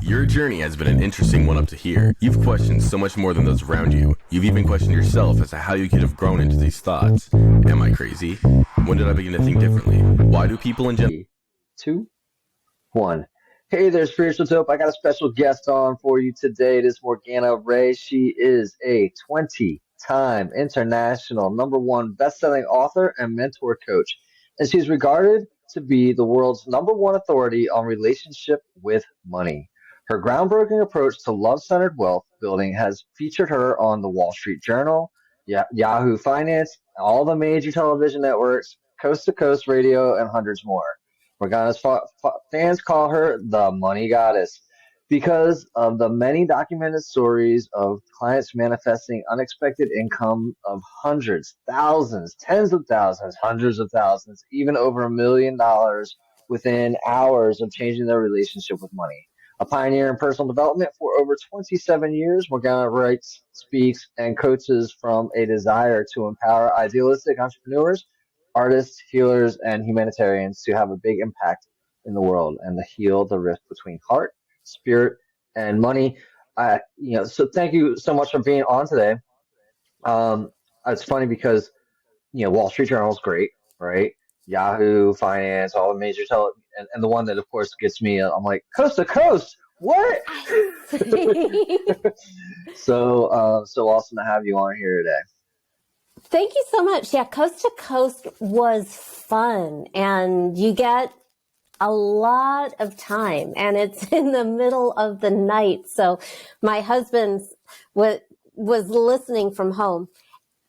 Your journey has been an interesting one up to here. You've questioned so much more than those around you. You've even questioned yourself as to how you could have grown into these thoughts. Am I crazy? When did I begin to think differently? Why do people in general... 2, 1. Hey there, Spiritual Dope. I got a special guest on for you today. It is Morgana Rae. She is a 20-time international #1 best-selling author and mentor coach. And she's regarded to be the world's #1 authority on relationship with money. Her groundbreaking approach to love-centered wealth building has featured her on the Wall Street Journal, Yahoo Finance, all the major television networks, Coast to Coast Radio, and hundreds more. Morgana's fans call her the money goddess because of the many documented stories of clients manifesting unexpected income of hundreds, thousands, tens of thousands, hundreds of thousands, even over $1 million within hours of changing their relationship with money. A pioneer in personal development for over 27 years, Morgana writes, speaks, and coaches from a desire to empower idealistic entrepreneurs, artists, healers, and humanitarians to have a big impact in the world and to heal the rift between heart, spirit, and money. So thank you so much for being on today. It's funny because Wall Street Journal is great, right? Yahoo Finance, all the major and the one that of course gets me, I'm like, coast to coast. What? So awesome to have you on here today. Thank you so much. Yeah, Coast to Coast was fun, and you get a lot of time, and it's in the middle of the night. So my husband was listening from home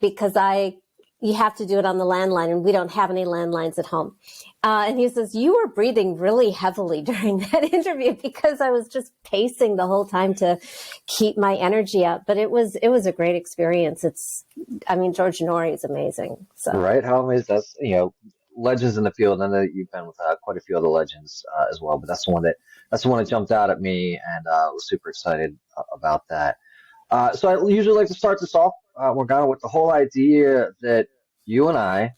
because you have to do it on the landline, and we don't have any landlines at home. And he says, you were breathing really heavily during that interview because I was just pacing the whole time to keep my energy up. But it was a great experience. George Norrie is amazing. So. Right. How amazing. That's, legends in the field. I know that you've been with quite a few other legends as well, but that's the one that jumped out at me, and was super excited about that. So I usually like to start this off, Morgana, with the whole idea that you and I,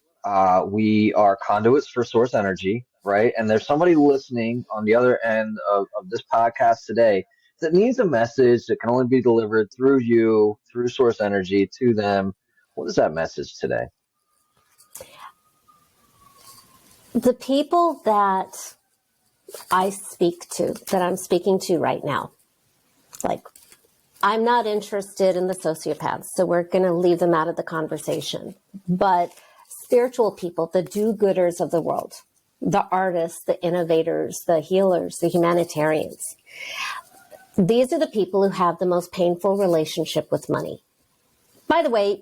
we are conduits for source energy, right? And there's somebody listening on the other end of this podcast today that needs a message that can only be delivered through you, through source energy to them. What is that message today? The people that I'm speaking to right now, like, I'm not interested in the sociopaths, so we're going to leave them out of the conversation. But spiritual people, the do-gooders of the world, the artists, the innovators, the healers, the humanitarians, these are the people who have the most painful relationship with money. By the way,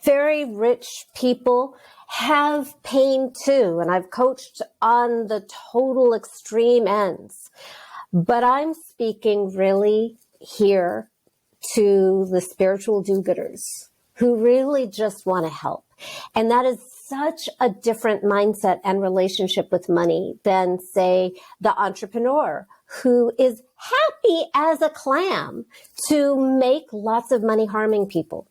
very rich people have pain too, and I've coached on the total extreme ends. But I'm speaking really here to the spiritual do-gooders who really just want to help. And that is such a different mindset and relationship with money than, say, the entrepreneur who is happy as a clam to make lots of money harming people.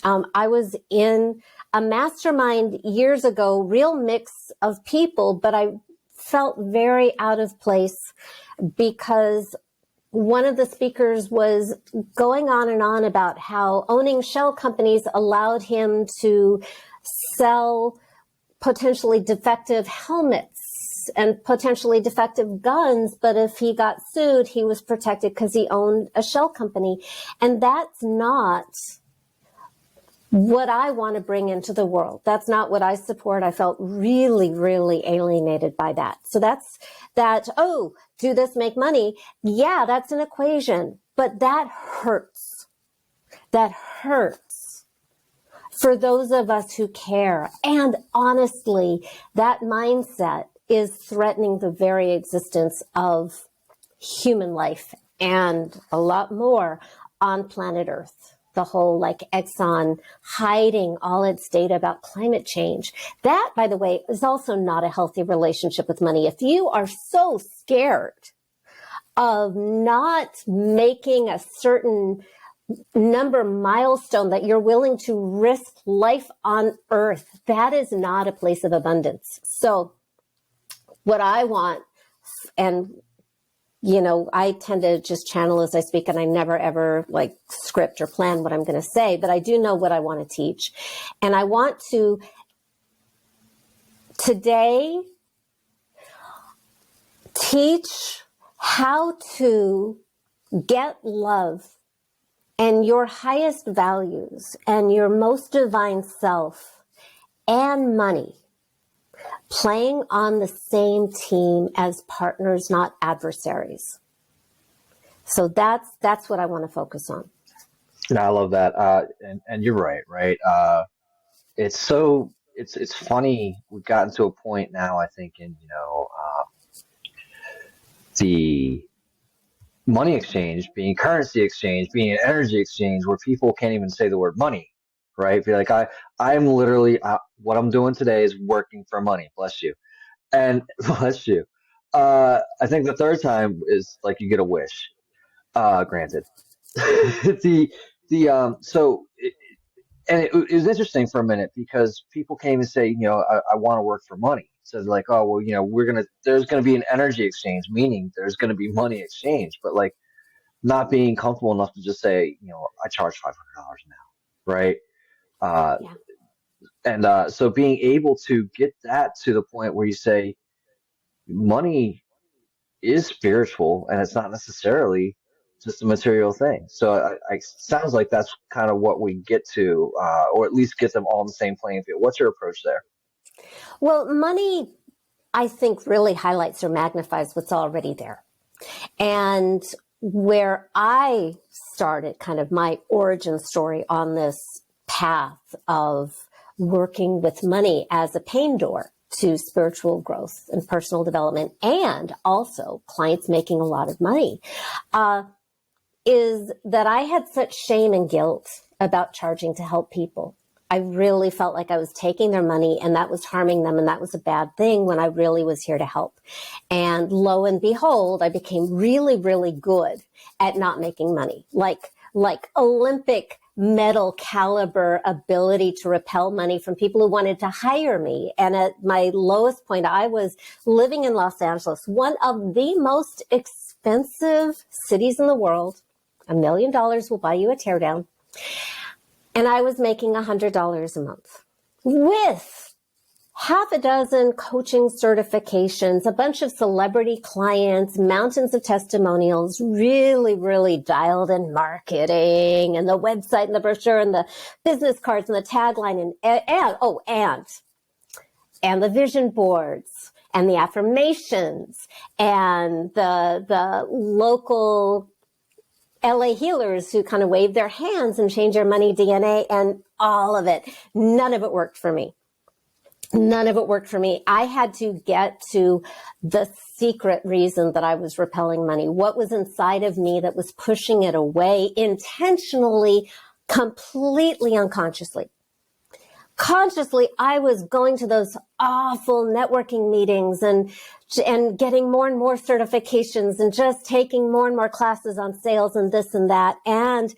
I was in a mastermind years ago, real mix of people, but I felt very out of place because one of the speakers was going on and on about how owning shell companies allowed him to sell potentially defective helmets and potentially defective guns, but if he got sued, he was protected because he owned a shell company. And that's not what I want to bring into the world. That's not what I support. I felt really, really alienated by that. So that's that, do this make money? Yeah, that's an equation, but that hurts. That hurts for those of us who care. And honestly, that mindset is threatening the very existence of human life and a lot more on planet Earth. The whole Exxon hiding all its data about climate change. That, by the way, is also not a healthy relationship with money. If you are so scared of not making a certain number milestone that you're willing to risk life on Earth, that is not a place of abundance. So what I want, and I tend to just channel as I speak, and I never ever like script or plan what I'm going to say, but I do know what I want to teach. And I want to today teach how to get love and your highest values and your most divine self and money playing on the same team as partners, not adversaries. So that's what I want to focus on. I love that. And you're right. It's funny. We've gotten to a point now, I think, in, the money exchange being currency exchange, being an energy exchange where people can't even say the word money, right? Be like, I'm literally, what I'm doing today is working for money. Bless you. And bless you. I think the third time is like you get a wish, granted. So it was interesting for a minute because people came and say, I want to work for money. So they're like, oh, well, there's going to be an energy exchange, meaning there's going to be money exchange, but like not being comfortable enough to just say, I charge $500 now, right? Uh, Yeah. and so being able to get that to the point where you say money is spiritual and it's not necessarily just a material thing. So sounds like that's kind of what we get to, or at least get them all on the same playing field. What's your approach there? Well, money, I think, really highlights or magnifies what's already there. And where I started kind of my origin story on this path of working with money as a pain door to spiritual growth and personal development, and also clients making a lot of money, is that I had such shame and guilt about charging to help people. I really felt like I was taking their money and that was harming them, and that was a bad thing when I really was here to help. And lo and behold, I became really, really good at not making money, like Olympic medal caliber ability to repel money from people who wanted to hire me. And at my lowest point, I was living in Los Angeles, one of the most expensive cities in the world. $1 million will buy you a teardown. And I was making $100 a month with half a dozen coaching certifications, a bunch of celebrity clients, mountains of testimonials, really, really dialed in marketing and the website and the brochure and the business cards and the tagline and the vision boards and the affirmations and the local LA healers who kind of wave their hands and change their money DNA and all of it. None of it worked for me. None of it worked for me. I had to get to the secret reason that I was repelling money. What was inside of me that was pushing it away intentionally, completely unconsciously. Consciously, I was going to those awful networking meetings and getting more and more certifications and just taking more and more classes on sales and this and that. And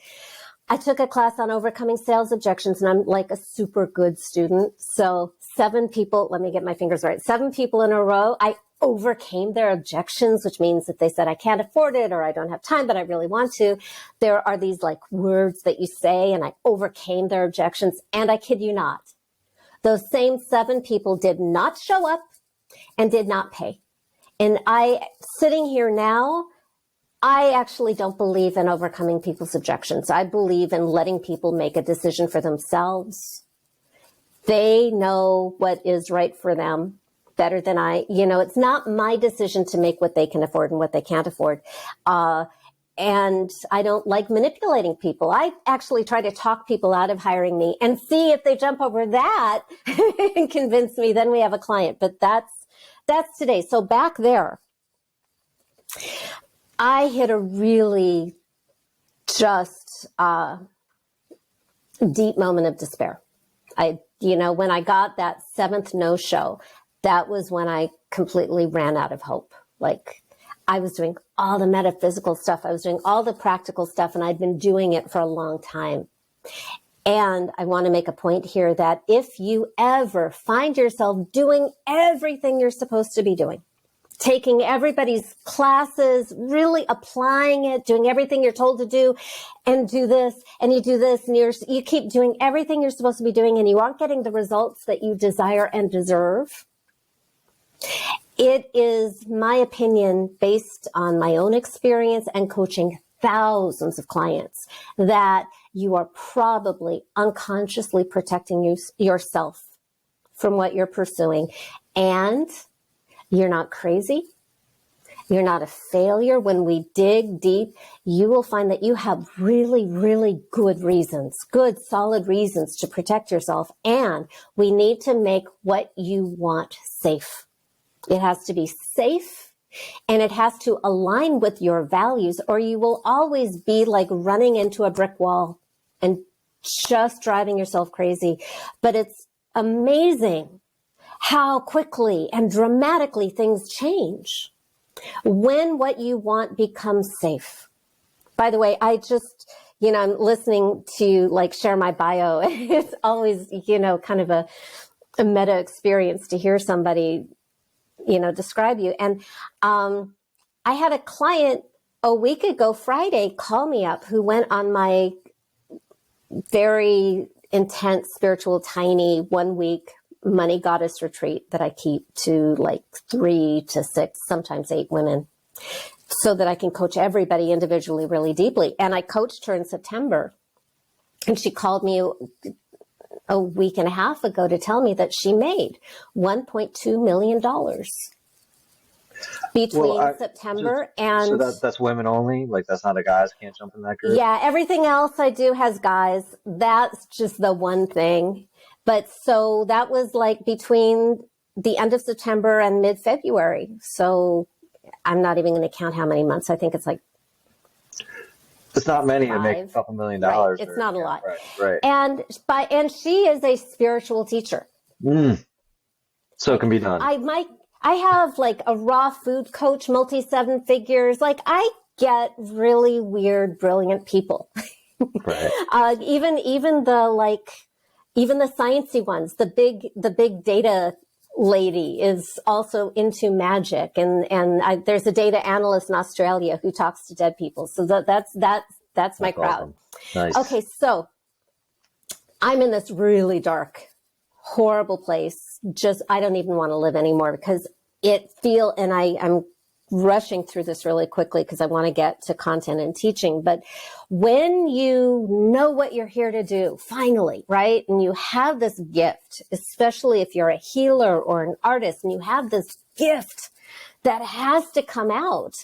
I took a class on overcoming sales objections, and I'm like a super good student. So 7 people, let me get my fingers right, 7 people in a row, I overcame their objections, which means that they said, I can't afford it, or I don't have time, but I really want to. There are these like words that you say, and I overcame their objections. And I kid you not, those same 7 people did not show up and did not pay. And sitting here now, I actually don't believe in overcoming people's objections. I believe in letting people make a decision for themselves. They know what is right for them better than I. It's not my decision to make what they can afford and what they can't afford. And I don't like manipulating people. I actually try to talk people out of hiring me and see if they jump over that and convince me, then we have a client. But that's today. So back there, I hit a really just deep moment of despair. When I got that 7th no-show, that was when I completely ran out of hope. Like, I was doing all the metaphysical stuff. I was doing all the practical stuff, and I'd been doing it for a long time. And I want to make a point here that if you ever find yourself doing everything you're supposed to be doing, taking everybody's classes, really applying it, doing everything you're told to do, and do this, and you do this, and you keep doing everything you're supposed to be doing, and you aren't getting the results that you desire and deserve. It is my opinion, based on my own experience and coaching thousands of clients, that you are probably unconsciously protecting yourself from what you're pursuing. And you're not crazy. You're not a failure. When we dig deep, you will find that you have really, really good reasons, good, solid reasons to protect yourself. And we need to make what you want safe. It has to be safe, and it has to align with your values, or you will always be like running into a brick wall and just driving yourself crazy. But it's amazing how quickly and dramatically things change when what you want becomes safe. By the way, I just, I'm listening to like share my bio. It's always, kind of a meta experience to hear somebody, describe you. And I had a client a week ago, Friday, call me up, who went on my very intense, spiritual, tiny 1 week money goddess retreat that I keep to like 3 to 6, sometimes 8 women, so that I can coach everybody individually really deeply. And I coached her in September, and she called me a week and a half ago to tell me that she made $1.2 million between September and... So that's women only? Like, that's not a guys can't jump in that group? Yeah, everything else I do has guys. That's just the one thing. But so that was like between the end of September and mid-February. So I'm not even going to count how many months. I think it's like... It's not many 5. to make a couple $1 million. Right. It's not a lot. Right. And she is a spiritual teacher. So it can be done. I have like a raw food coach, multi 7 figures. Like, I get really weird, brilliant people. Right. Even the sciencey ones, the big data lady is also into magic, and there's a data analyst in Australia who talks to dead people. So that's my crowd. Awesome. Nice. Okay, so I'm in this really dark, horrible place. Just, I don't even want to live anymore, because I'm rushing through this really quickly because I want to get to content and teaching. But when you know what you're here to do, finally, right? And you have this gift, especially if you're a healer or an artist, and you have this gift that has to come out,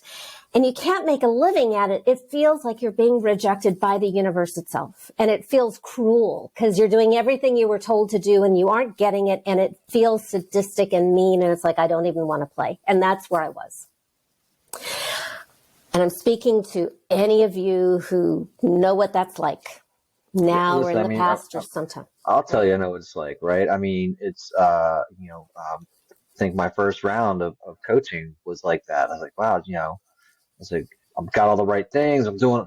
and you can't make a living at it, it feels like you're being rejected by the universe itself. And it feels cruel because you're doing everything you were told to do and you aren't getting it. And it feels sadistic and mean. And it's like, I don't even want to play. And that's where I was. And I'm speaking to any of you who know what that's like now or in the past or sometime. I'll tell you, I know what it's like, right? I mean, it's, I think my first round of coaching was like that. I was like, wow, I was like, I've got all the right things. I'm doing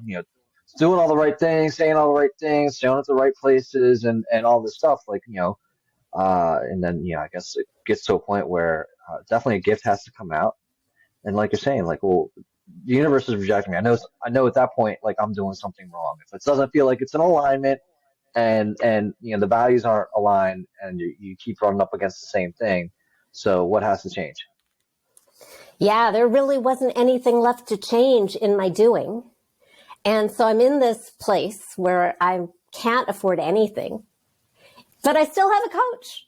all the right things, saying all the right things, showing at the right places, and all this stuff. Like, and then, I guess it gets to a point where definitely a gift has to come out. And like you're saying, like, well, the universe is rejecting me. I know at that point, like, I'm doing something wrong. If it doesn't feel like it's in alignment, and the values aren't aligned, and you keep running up against the same thing. So what has to change? Yeah, there really wasn't anything left to change in my doing. And so I'm in this place where I can't afford anything, but I still have a coach.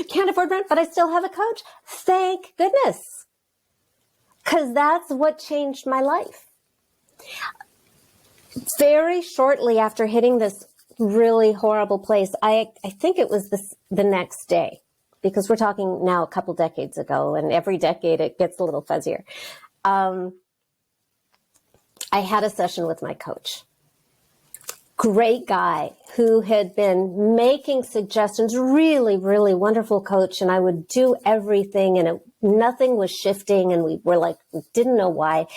Can't afford rent, but I still have a coach. Thank goodness. Because that's what changed my life. Very shortly after hitting this really horrible place, I think it was the next day, because we're talking now a couple decades ago, and every decade it gets a little fuzzier. I had a session with my coach. Great guy who had been making suggestions, really, really wonderful coach. And I would do everything, and nothing was shifting. And we didn't know why.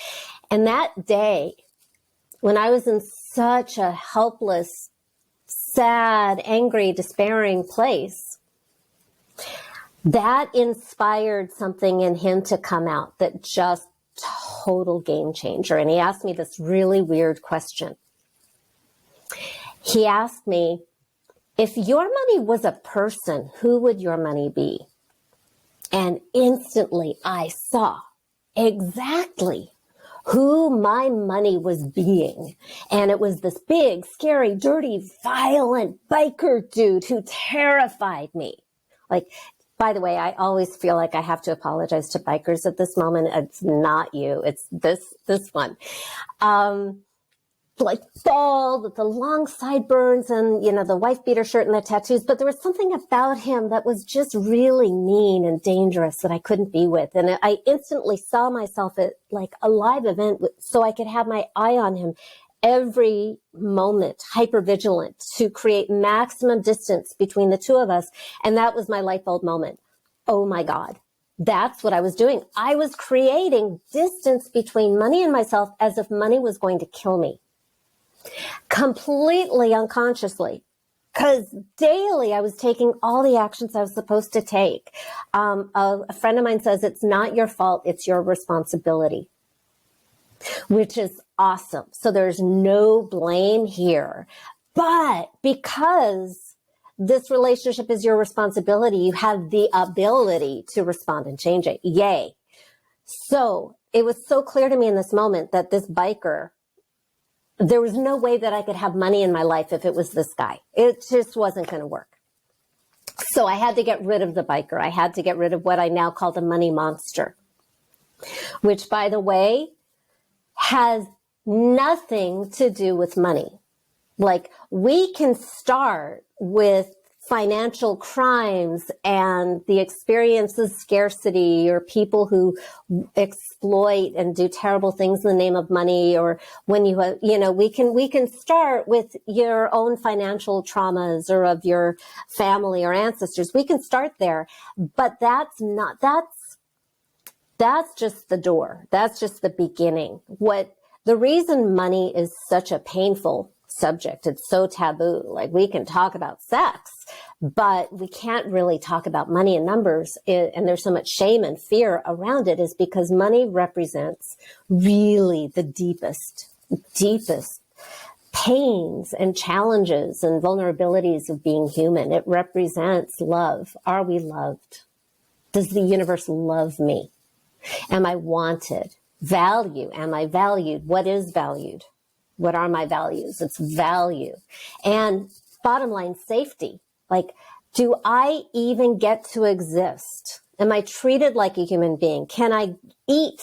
And that day, when I was in such a helpless, sad, angry, despairing place, That inspired something in him to come out that just total game changer. And he asked me this really weird question. He asked me, if your money was a person, who would your money be? And instantly I saw exactly who my money was being. And it was this big, scary, dirty, violent biker dude who terrified me. Like, by the way, I always feel like I have to apologize to bikers at this moment. It's not you. It's this one. Like bald with the long sideburns and, the wife beater shirt and the tattoos. But there was something about him that was just really mean and dangerous that I couldn't be with. And I instantly saw myself at like a live event so I could have my eye on him every moment, hyper vigilant to create maximum distance between the two of us. And that was my light bulb moment. Oh my God. That's what I was doing. I was creating distance between money and myself as if money was going to kill me. Completely unconsciously, because daily I was taking all the actions I was supposed to take. A friend of mine says it's not your fault, it's your responsibility, which is awesome. So there's no blame here. But because this relationship is your responsibility, you have the ability to respond and change it. Yay. So it was so clear to me in this moment that this biker, there was no way that I could have money in my life if it was this guy. It just wasn't going to work. So I had to get rid of the biker. I had to get rid of what I now call the money monster, which, by the way, has nothing to do with money. Like, we can start with financial crimes and the experience of scarcity, or people who exploit and do terrible things in the name of money, or when you have, we can start with your own financial traumas or of your family or ancestors. We can start there, but that's just the door. That's just the beginning. The reason money is such a painful subject, it's so taboo. Like, we can talk about sex, but we can't really talk about money and numbers, and there's so much shame and fear around it, is because money represents really the deepest pains and challenges and vulnerabilities of being human. It represents love. Are we loved? Does the universe love me? Am I wanted? Value. Am I valued? What is valued? What are my values? It's value. And bottom line, safety. Like, do I even get to exist? Am I treated like a human being? Can I eat?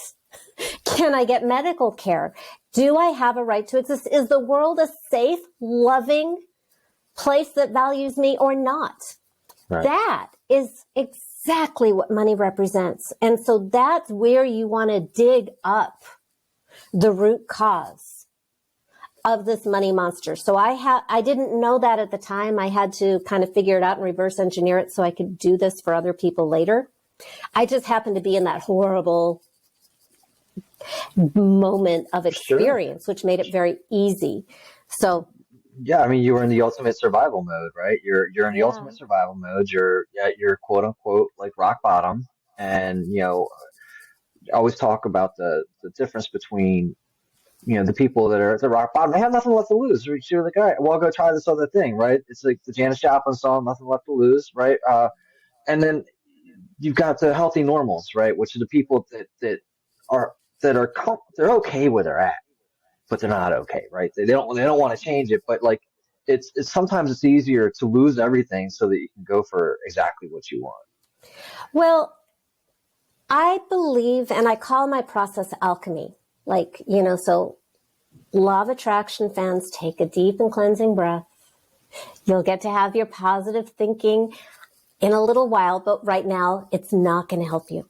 Can I get medical care? Do I have a right to exist? Is the world a safe, loving place that values me or not? Right. That is exactly what money represents. And so that's where you want to dig up the root cause of this money monster. So I didn't know that at the time. I had to kind of figure it out and reverse engineer it so I could do this for other people later. I just happened to be in that horrible moment of experience, which made it very easy. So yeah, I mean, you were in the ultimate survival mode, right? You're in the ultimate survival mode. You're at your quote unquote like rock bottom, and always talk about the difference between the people that are at the rock bottom. They have nothing left to lose. You're like, all right, well, I'll go try this other thing, right? It's like the Janis Joplin song, "Nothing Left to Lose," right? And then you've got the healthy normals, right? Which are the people that are they're okay where they're at, but they're not okay, right? They don't want to change it, but like it's sometimes it's easier to lose everything so that you can go for exactly what you want. Well, I believe, and I call my process alchemy. Like, so law of attraction fans, take a deep and cleansing breath. You'll get to have your positive thinking in a little while, but right now it's not going to help you.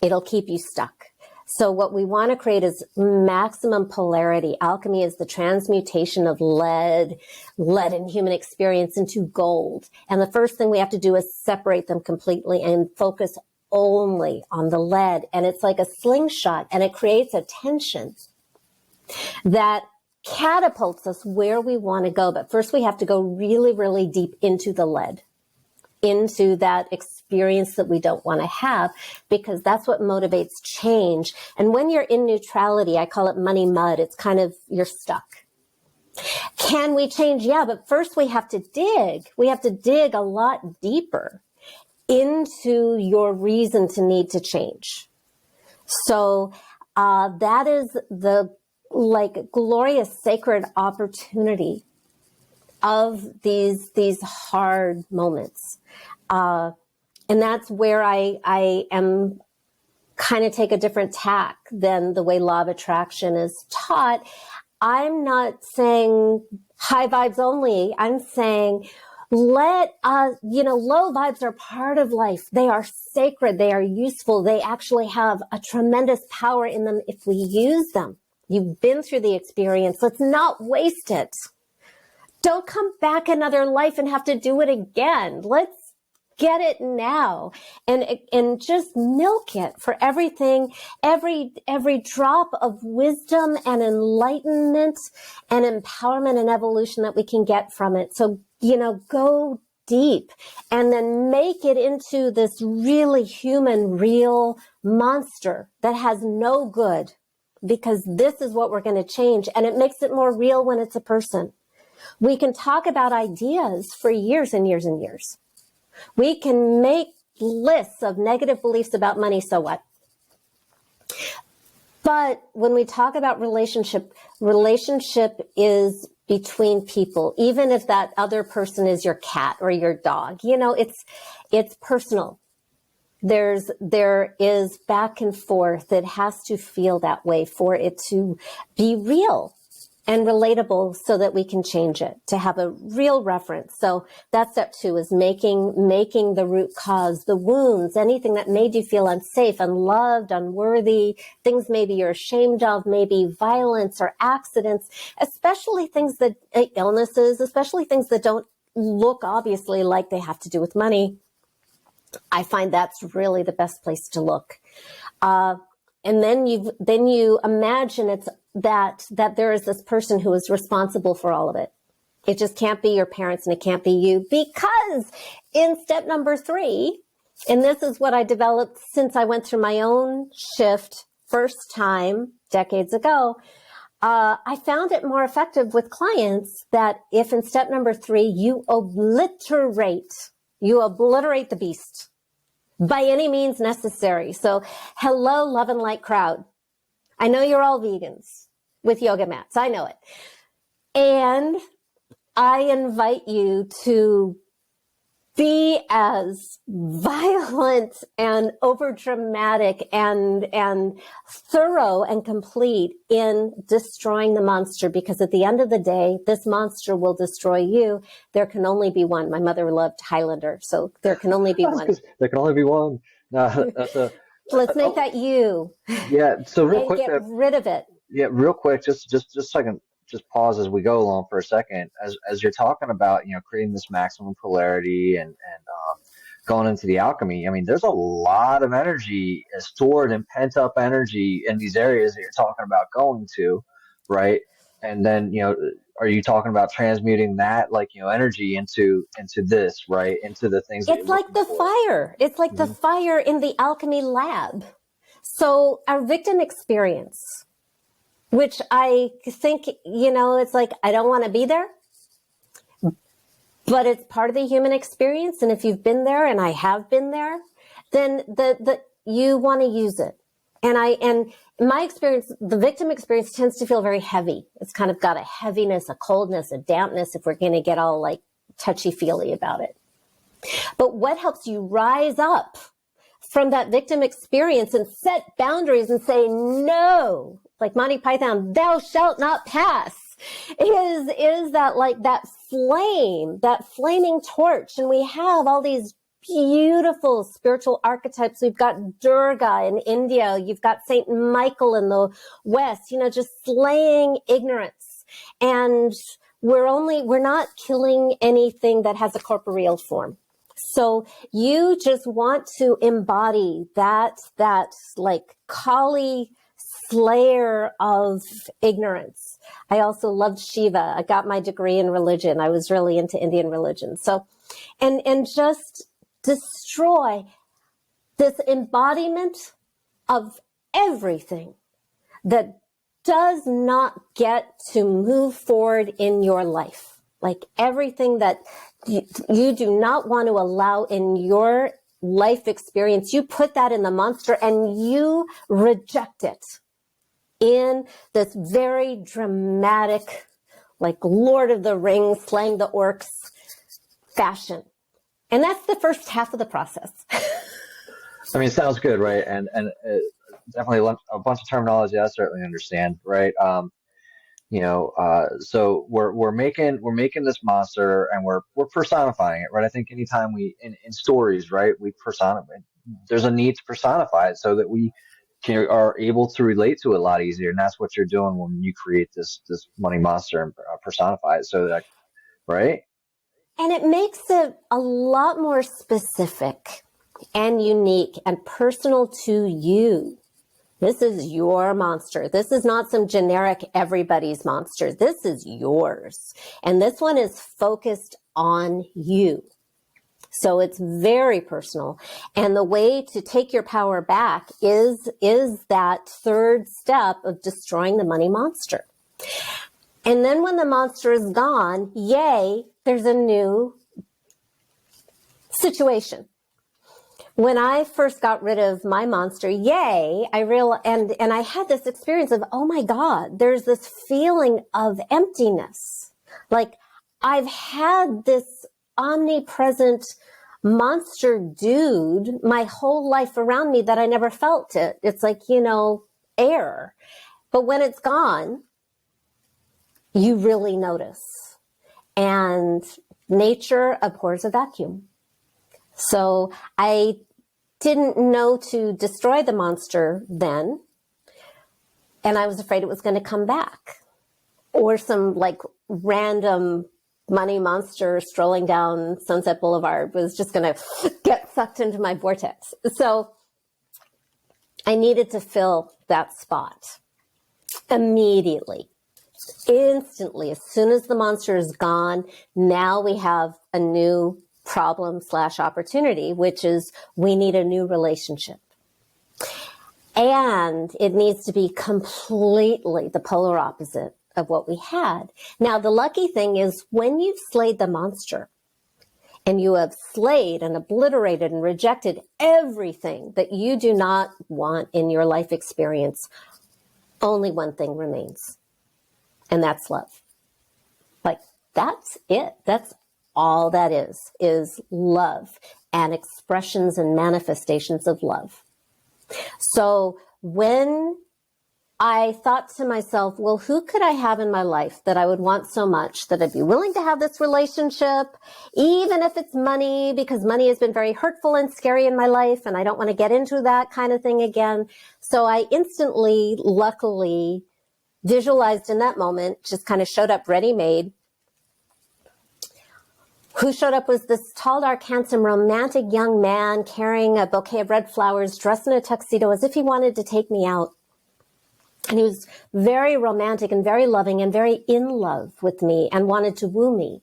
It'll keep you stuck. So what we want to create is maximum polarity. Alchemy is the transmutation of lead in human experience into gold. And the first thing we have to do is separate them completely and focus only on the lead. And it's like a slingshot, and it creates a tension that catapults us where we want to go. But first we have to go really, really deep into the lead, into that experience that we don't want to have, because that's what motivates change. And when you're in neutrality, I call it money mud. It's kind of, you're stuck. Can we change? Yeah, but first we have to dig. We have to dig a lot deeper into your reason to need to change. So that is the glorious sacred opportunity of these hard moments. And that's where I am kind of take a different tack than the way law of attraction is taught. I'm not saying high vibes only. I'm saying low vibes are part of life. They are sacred. They are useful. They actually have a tremendous power in them if we use them. You've been through the experience. Let's not waste it. Don't come back another life and have to do it again. Let's get it now and just milk it for everything, every drop of wisdom and enlightenment and empowerment and evolution that we can get from it. So, go deep and then make it into this really human, real monster that has no good, because this is what we're going to change. And it makes it more real when it's a person. We can talk about ideas for years and years and years. We can make lists of negative beliefs about money, so what? But when we talk about relationship is between people, even if that other person is your cat or your dog. It's personal. There is back and forth. It has to feel that way for it to be real and relatable, so that we can change it, to have a real reference. So that's step 2, is making the root cause, the wounds, anything that made you feel unsafe, unloved, unworthy, things maybe you're ashamed of, maybe violence or accidents, especially things that, illnesses, especially things that don't look obviously like they have to do with money. I find that's really the best place to look. And then you imagine it's that there is this person who is responsible for all of it. It just can't be your parents and it can't be you, because in step number 3, and this is what I developed since I went through my own shift first time decades ago, I found it more effective with clients that if in step number 3, you obliterate the beast by any means necessary. So hello, love and light crowd. I know you're all vegans with yoga mats. I know it. And I invite you to be as violent and overdramatic and thorough and complete in destroying the monster, because at the end of the day, this monster will destroy you. There can only be one. My mother loved Highlander, so there can only be one. There can only be one. No, Let's make that you. Yeah. So real And quick, get rid of it. yeah, real quick, just so I can just pause as we go along for a second, as you're talking about, creating this maximum polarity and going into the alchemy. I mean, there's a lot of energy stored and pent up energy in these areas that you're talking about going to, right? And then, are you talking about transmuting that, energy into this, right? Into the things that It's you're like the looking for. fire. It's like the fire in the alchemy lab. So our victim experience, which I think, it's like, I don't want to be there, but it's part of the human experience. And if you've been there, and I have been there, then you want to use it. And in my experience, the victim experience tends to feel very heavy. It's kind of got a heaviness, a coldness, a dampness, if we're going to get all like touchy-feely about it. But what helps you rise up from that victim experience and set boundaries and say, no, like Monty Python, thou shalt not pass, is that like that flame, that flaming torch. And we have all these beautiful spiritual archetypes. We've got Durga in India. You've got Saint Michael in the West, just slaying ignorance. And we're not killing anything that has a corporeal form. So you just want to embody that like Kali slayer of ignorance. I also loved Shiva. I got my degree in religion. I was really into Indian religion. So, and just destroy this embodiment of everything that does not get to move forward in your life. Like everything that you do not want to allow in your life experience, you put that in the monster and you reject it in this very dramatic, like Lord of the Rings, slaying the orcs fashion. And that's the first half of the process. I mean, it sounds good, right? And definitely a bunch of terminology I certainly understand, right? So we're making this monster and we're personifying it, right? I think anytime we in stories, right, we personify. There's a need to personify it so that we are able to relate to it a lot easier, and that's what you're doing when you create this money monster and personify it, so that, right? And it makes it a lot more specific and unique and personal to you. This is your monster. This is not some generic everybody's monster. This is yours. And this one is focused on you. So it's very personal. And the way to take your power back is that third step of destroying the money monster. And then when the monster is gone, yay, there's a new situation. When I first got rid of my monster, yay, and I had this experience of, oh my God, there's this feeling of emptiness. Like I've had this omnipresent monster dude my whole life around me that I never felt it. It's like, air. But when it's gone, you really notice. And nature abhors a vacuum. So I didn't know to destroy the monster then. And I was afraid it was going to come back. Or some like random money monster strolling down Sunset Boulevard was just going to get sucked into my vortex. So I needed to fill that spot immediately. Instantly, as soon as the monster is gone, now we have a new problem/opportunity, which is we need a new relationship. And it needs to be completely the polar opposite of what we had. Now, the lucky thing is when you've slayed the monster and you have slayed and obliterated and rejected everything that you do not want in your life experience, only one thing remains. And that's love. Like, that's it. That's all that is love and expressions and manifestations of love. So when I thought to myself, well, who could I have in my life that I would want so much that I'd be willing to have this relationship, even if it's money, because money has been very hurtful and scary in my life, and I don't want to get into that kind of thing again. So I instantly, luckily, visualized in that moment, just kind of showed up ready-made. Who showed up was this tall, dark, handsome, romantic young man carrying a bouquet of red flowers, dressed in a tuxedo as if he wanted to take me out. And he was very romantic and very loving and very in love with me and wanted to woo me,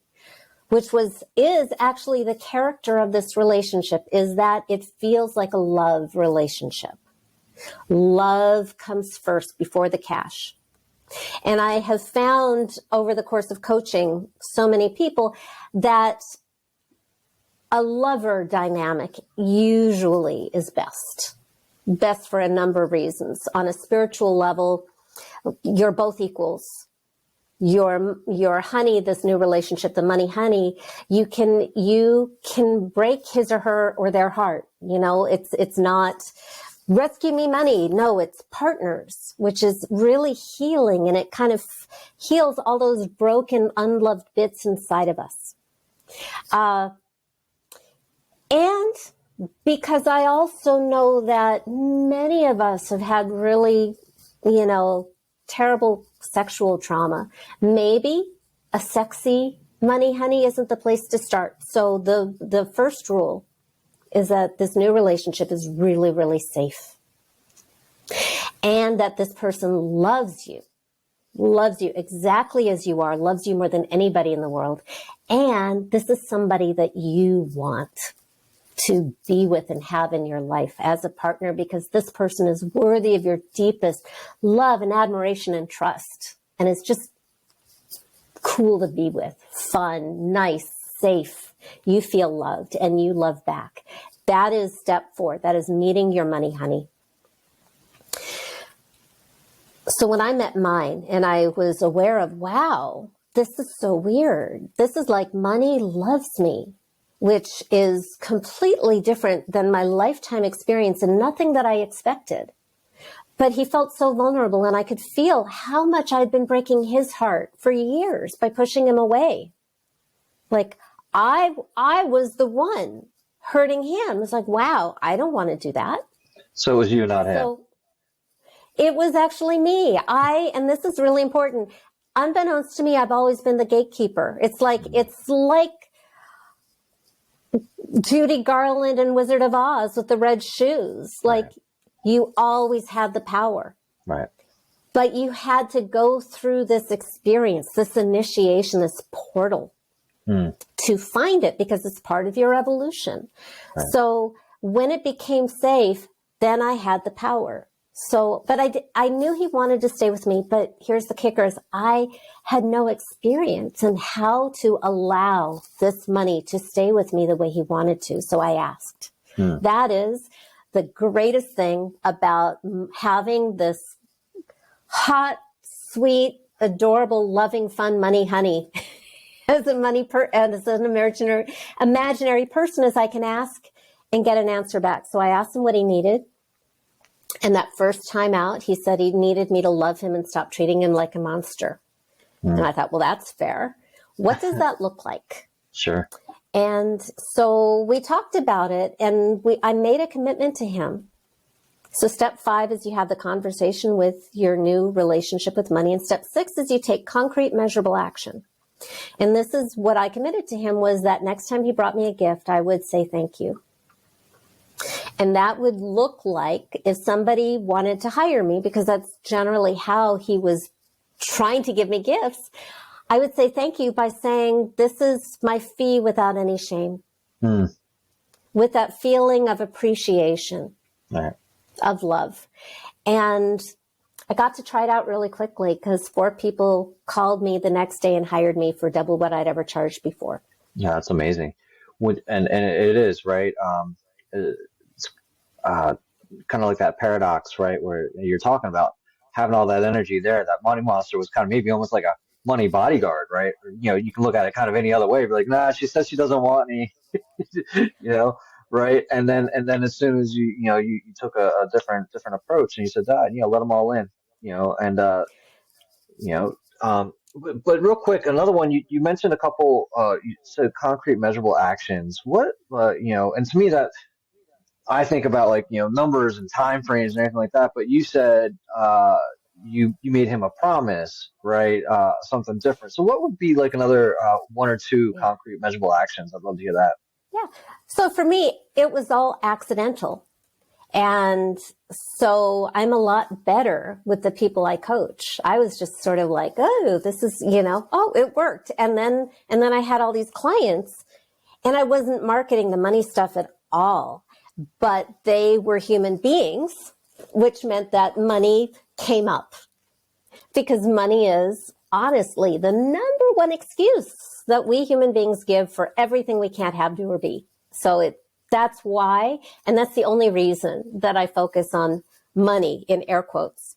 which is actually the character of this relationship, is that it feels like a love relationship. Love comes first before the cash. And I have found over the course of coaching so many people that a lover dynamic usually is best for a number of reasons. On a spiritual level, you're both equals. Your honey, this new relationship, the money honey, you can break his or her or their heart. It's not rescue me money. No, it's partners, which is really healing, and it kind of heals all those broken, unloved bits inside of us. And because I also know that many of us have had really, terrible sexual trauma. Maybe a sexy money honey isn't the place to start. So the first rule is that this new relationship is really, really safe. And that this person loves you exactly as you are, loves you more than anybody in the world. And this is somebody that you want. to be with and have in your life as a partner, because this person is worthy of your deepest love and admiration and trust. And it's just cool to be with, fun, nice, safe. You feel loved and you love back. That is step 4. That is meeting your money honey. So when I met mine and I was aware of, wow, this is so weird. This is like money loves me, which is completely different than my lifetime experience and nothing that I expected. But he felt so vulnerable, and I could feel how much I'd been breaking his heart for years by pushing him away. Like I was the one hurting him. It's like, wow, I don't want to do that. So it was you, not him. So it was actually me. And this is really important. Unbeknownst to me, I've always been the gatekeeper. It's like Judy Garland and Wizard of Oz with the red shoes. Like, right. You always had the power. Right. But you had to go through this experience, this initiation, this portal to find it, because it's part of your evolution. Right. So when it became safe, then I had the power. So, but I knew he wanted to stay with me, but here's the kicker is I had no experience in how to allow this money to stay with me the way he wanted to. So I asked. That is the greatest thing about having this hot, sweet, adorable, loving, fun money honey as as an imaginary person, as I can ask and get an answer back. So I asked him what he needed. And that first time out, he said he needed me to love him and stop treating him like a monster. And I thought, well, that's fair. What does that look like? Sure. And so we talked about it, and I made a commitment to him. So step 5 is you have the conversation with your new relationship with money. And step 6 is you take concrete, measurable action. And this is what I committed to him, was that next time he brought me a gift, I would say thank you. And that would look like if somebody wanted to hire me, because that's generally how he was trying to give me gifts, I would say thank you by saying, this is my fee without any shame. With that feeling of appreciation, right, of love. And I got to try it out really quickly, because 4 people called me the next day and hired me for double what I'd ever charged before. Yeah, that's amazing. And it is, right? It's kind of like that paradox, right? Where you're talking about having all that energy there. That money monster was kind of maybe almost like a money bodyguard, right? Or, you can look at it kind of any other way. Be like, nah, she says she doesn't want any, right? And then as soon as you took a different approach, and you said, let them all in, but real quick, another one, you mentioned a couple, you said concrete measurable actions. What, and to me that, I think about like, numbers and time frames and everything like that, but you said, you made him a promise, right? Something different. So what would be like another, 1 or 2 concrete measurable actions? I'd love to hear that. Yeah. So for me, it was all accidental. And so I'm a lot better with the people I coach. I was just sort of like, oh, this is, it worked. And then I had all these clients, and I wasn't marketing the money stuff at all, but they were human beings, which meant that money came up, because money is honestly the number one excuse that we human beings give for everything we can't have, do, or be. So that's why, and that's the only reason that I focus on money in air quotes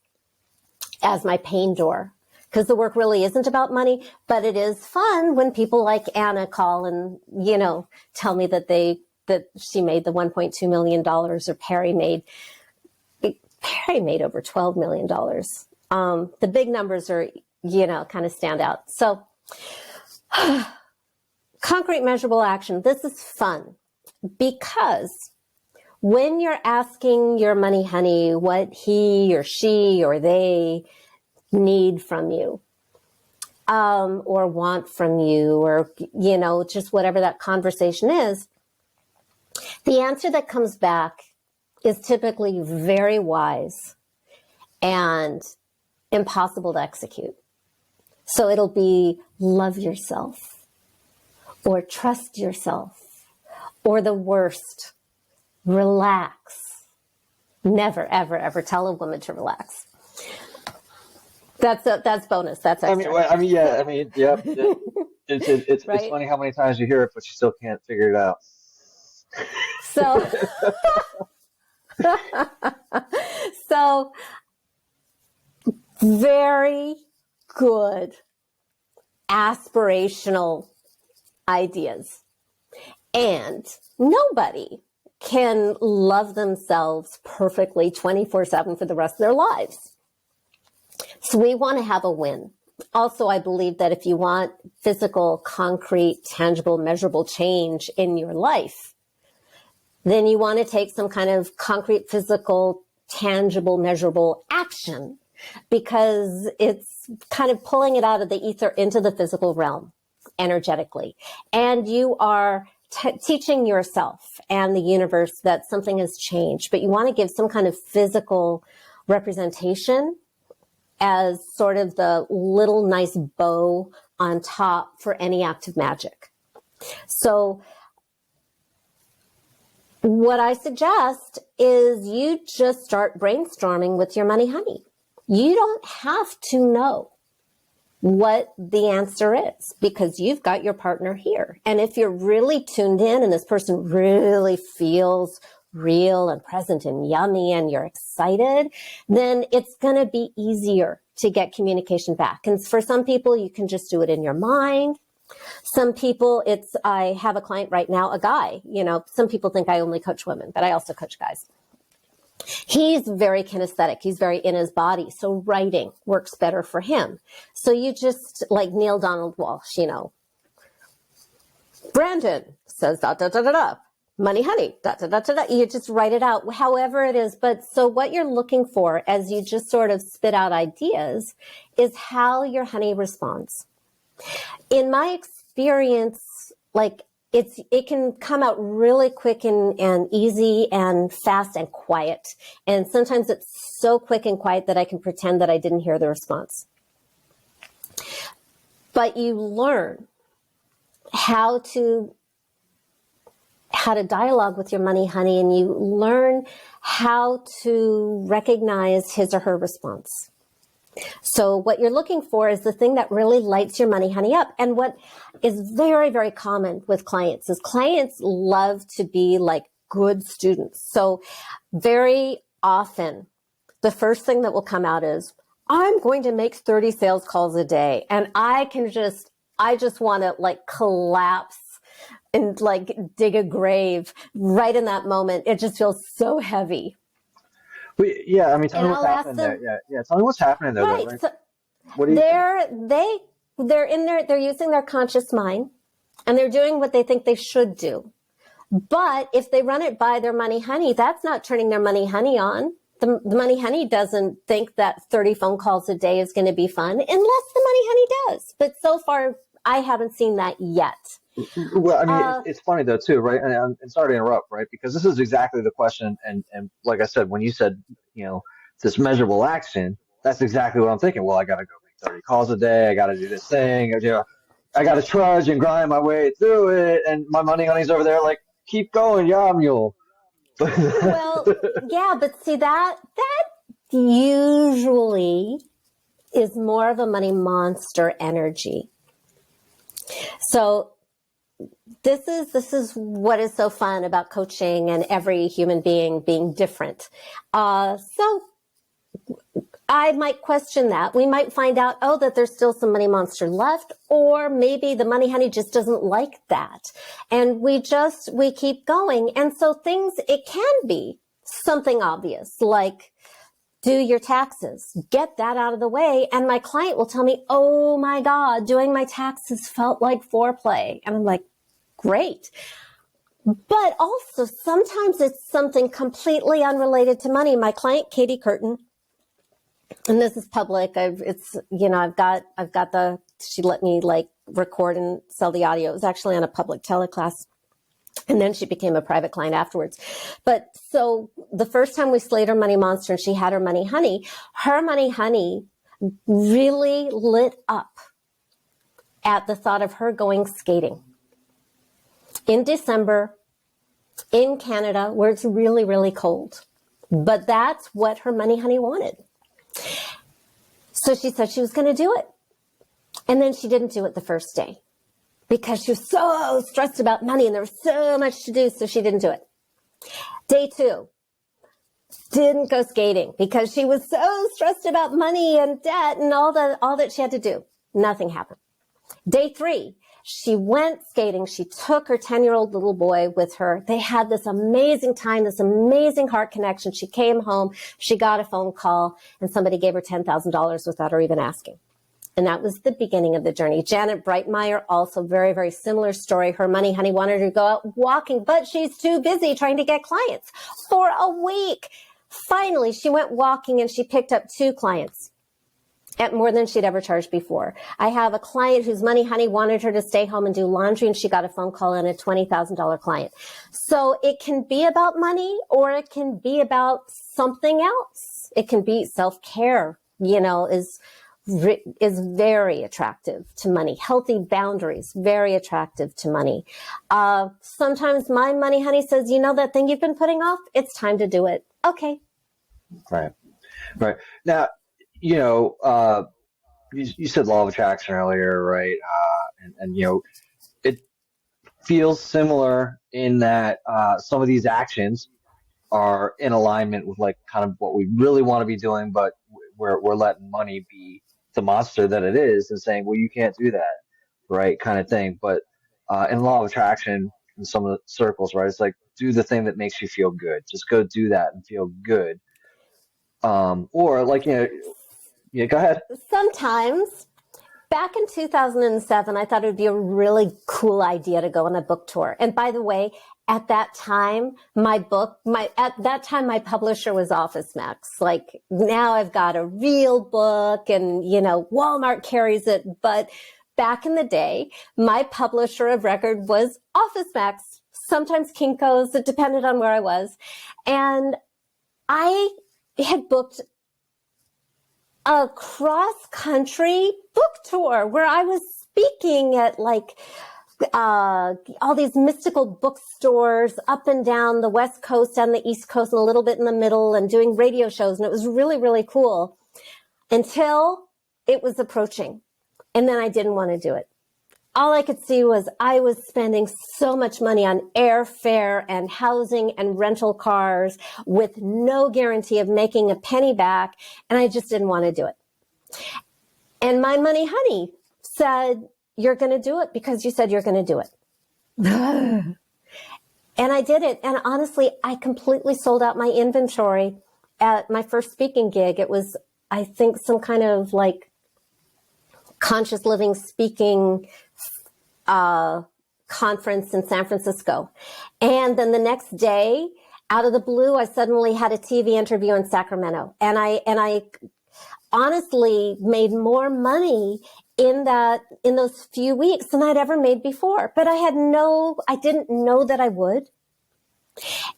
as my pain door, because the work really isn't about money, but it is fun when people like Anna call and, tell me that she made the $1.2 million, or Perry made over $12 million. The big numbers are, kind of stand out. So concrete measurable action. This is fun, because when you're asking your money honey what he or she or they need from you, or want from you, or, just whatever that conversation is, the answer that comes back is typically very wise and impossible to execute. So it'll be love yourself, or trust yourself, Or the worst, relax. Never, ever, ever tell a woman to relax. That's bonus. That's extra. Yep. It's Right? funny how many times you hear it, but you still can't figure it out. So, so very good aspirational ideas. And nobody can love themselves perfectly 24/7 for the rest of their lives. So we want to have a win. Also, I believe that if you want physical, concrete, tangible, measurable change in your life, then you want to take some kind of concrete, physical, tangible, measurable action, because it's kind of pulling it out of the ether into the physical realm energetically. And you are teaching yourself and the universe that something has changed, but you want to give some kind of physical representation as sort of the little nice bow on top for any act of magic. So what I suggest is you just start brainstorming with your money honey. You don't have to know what the answer is, because you've got your partner here. And if you're really tuned in and this person really feels real and present and yummy and you're excited, then it's going to be easier to get communication back. And for some people, you can just do it in your mind. Some people, I have a client right now, a guy, some people think I only coach women, but I also coach guys. He's very kinesthetic. He's very in his body. So writing works better for him. So you just, like Neil Donald Walsh, Brandon says, da, da, da, da, da. Money honey, da, da, da, da, da. You just write it out, however it is. But so what you're looking for as you just sort of spit out ideas is how your honey responds. In my experience, it can come out really quick and easy and fast and quiet. And sometimes it's so quick and quiet that I can pretend that I didn't hear the response. But you learn how to dialogue with your money honey, and you learn how to recognize his or her response. So what you're looking for is the thing that really lights your money honey up. And what is very, very common with clients is clients love to be like good students. So very often, the first thing that will come out is, I'm going to make 30 sales calls a day. And I just want to like collapse and like dig a grave right in that moment. It just feels so heavy. Tell me what's happening there. Yeah. Tell me what's happening there. Right. Right? So What do you think? they're using their conscious mind and they're doing what they think they should do. But if they run it by their money honey, that's not turning their money honey on. The money honey doesn't think that 30 phone calls a day is going to be fun unless the money honey does. But so far, I haven't seen that yet. Well, it's funny though too, right? And sorry to interrupt, right? Because this is exactly the question. And like I said, when you said, this measurable action, that's exactly what I'm thinking. Well, I got to go make 30 calls a day. I got to do this thing. I got to trudge and grind my way through it. And my money honey's over there like, keep going, yeah, mule. Well, yeah, but see that usually is more of a money monster energy. So this is what is so fun about coaching and every human being being different. So I might question that. We might find out, that there's still some money monster left, or maybe the money honey just doesn't like that. And we keep going. And so it can be something obvious, like do your taxes, get that out of the way. And my client will tell me, oh my God, doing my taxes felt like foreplay. And I'm like, great. But also sometimes it's something completely unrelated to money. My client, Katie Curtin, and this is public. She let me like record and sell the audio. It was actually on a public teleclass. And then she became a private client afterwards. But so the first time we slayed her money monster and she had her money honey really lit up at the thought of her going skating in December in Canada where it's really, really cold. But that's what her money honey wanted. So she said she was going to do it. And then she didn't do it the first day because she was so stressed about money and there was so much to do. So she didn't do it. Day 2, didn't go skating because she was so stressed about money and debt and all that she had to do. Nothing happened. Day 3, she went skating. She took her 10-year-old little boy with her. They had this amazing time, this amazing heart connection. She came home. She got a phone call and somebody gave her $10,000 without her even asking. And that was the beginning of the journey. Janet Breitmeyer, also very, very similar story. Her money honey wanted her to go out walking, but she's too busy trying to get clients for a week. Finally, she went walking and she picked up 2 clients at more than she'd ever charged before. I have a client whose money honey wanted her to stay home and do laundry, and she got a phone call and a $20,000 client. So it can be about money or it can be about something else. It can be self-care, is very attractive to money. Healthy boundaries, very attractive to money. Sometimes my money honey says, that thing you've been putting off, it's time to do it. Okay. Right. Now, you said law of attraction earlier, right? And it feels similar in that some of these actions are in alignment with like kind of what we really want to be doing, but we're letting money be the monster that it is and saying, well, you can't do that, right? Kind of thing. But in law of attraction, in some of the circles, right, it's like do the thing that makes you feel good. Just go do that and feel good. Or like, go ahead. Sometimes. Back in 2007, I thought it would be a really cool idea to go on a book tour. And by the way, at that time, my publisher was Office Max. Like now I've got a real book and, Walmart carries it. But back in the day, my publisher of record was Office Max, sometimes Kinko's. It depended on where I was. And I had booked a cross-country book tour where I was speaking at like all these mystical bookstores up and down the West Coast and the East Coast and a little bit in the middle and doing radio shows. And it was really, really cool until it was approaching. And then I didn't want to do it. All I could see was I was spending so much money on airfare and housing and rental cars with no guarantee of making a penny back. And I just didn't want to do it. And my money honey said, you're going to do it because you said you're going to do it. And I did it. And honestly, I completely sold out my inventory at my first speaking gig. It was, I think, some kind of like conscious living speaking conference in San Francisco. And then the next day, out of the blue, I suddenly had a TV interview in Sacramento. And I honestly made more money in those few weeks than I'd ever made before. But I didn't know that I would.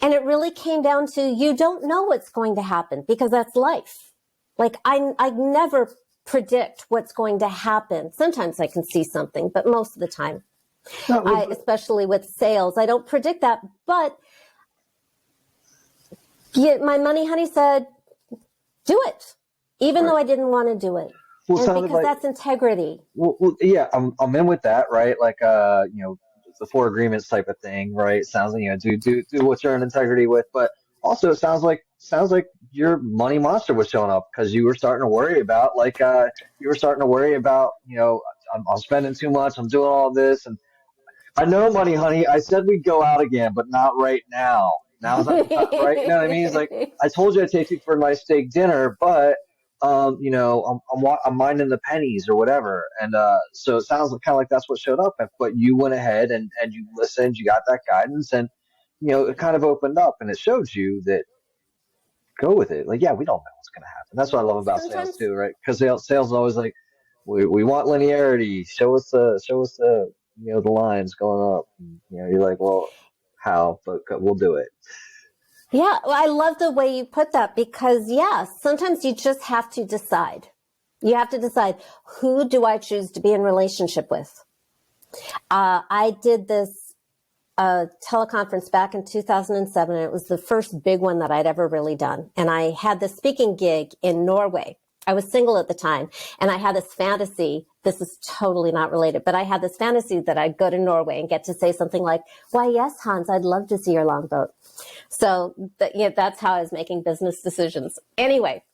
And it really came down to, you don't know what's going to happen because that's life. Like I never predict what's going to happen. Sometimes I can see something, but most of the time, especially with sales, I don't predict that. But my money honey said, do it, even though I didn't want to do it. Well, and because that's integrity. Well, yeah, I'm in with that, right? Like, the 4 agreements type of thing, right? It sounds like, do what you're in integrity with, but also it sounds like your money monster was showing up because you were starting to worry about, I'm spending too much, I'm doing all this, and I know, money honey, I said we'd go out again, but not right now. Now's not right. You know what I mean? It's like I told you I'd take you for a nice steak dinner, but I'm minding the pennies or whatever, and so it sounds kind of like that's what showed up. But you went ahead and you listened, you got that guidance, and it kind of opened up and it showed you that go with it. Like, yeah, we don't know what's going to happen. That's what I love about sales too, right? Because sales is always like, we want linearity. Show us the the lines going up. And, you're like, well, how? But we'll do it. Yeah, well, I love the way you put that because, sometimes you just have to decide. You have to decide, who do I choose to be in relationship with? I did this a teleconference back in 2007. And it was the first big one that I'd ever really done. And I had this speaking gig in Norway. I was single at the time, and I had this fantasy. This is totally not related, but I had this fantasy that I'd go to Norway and get to say something like, "Why, yes, Hans, I'd love to see your longboat." So that's how I was making business decisions. Anyway,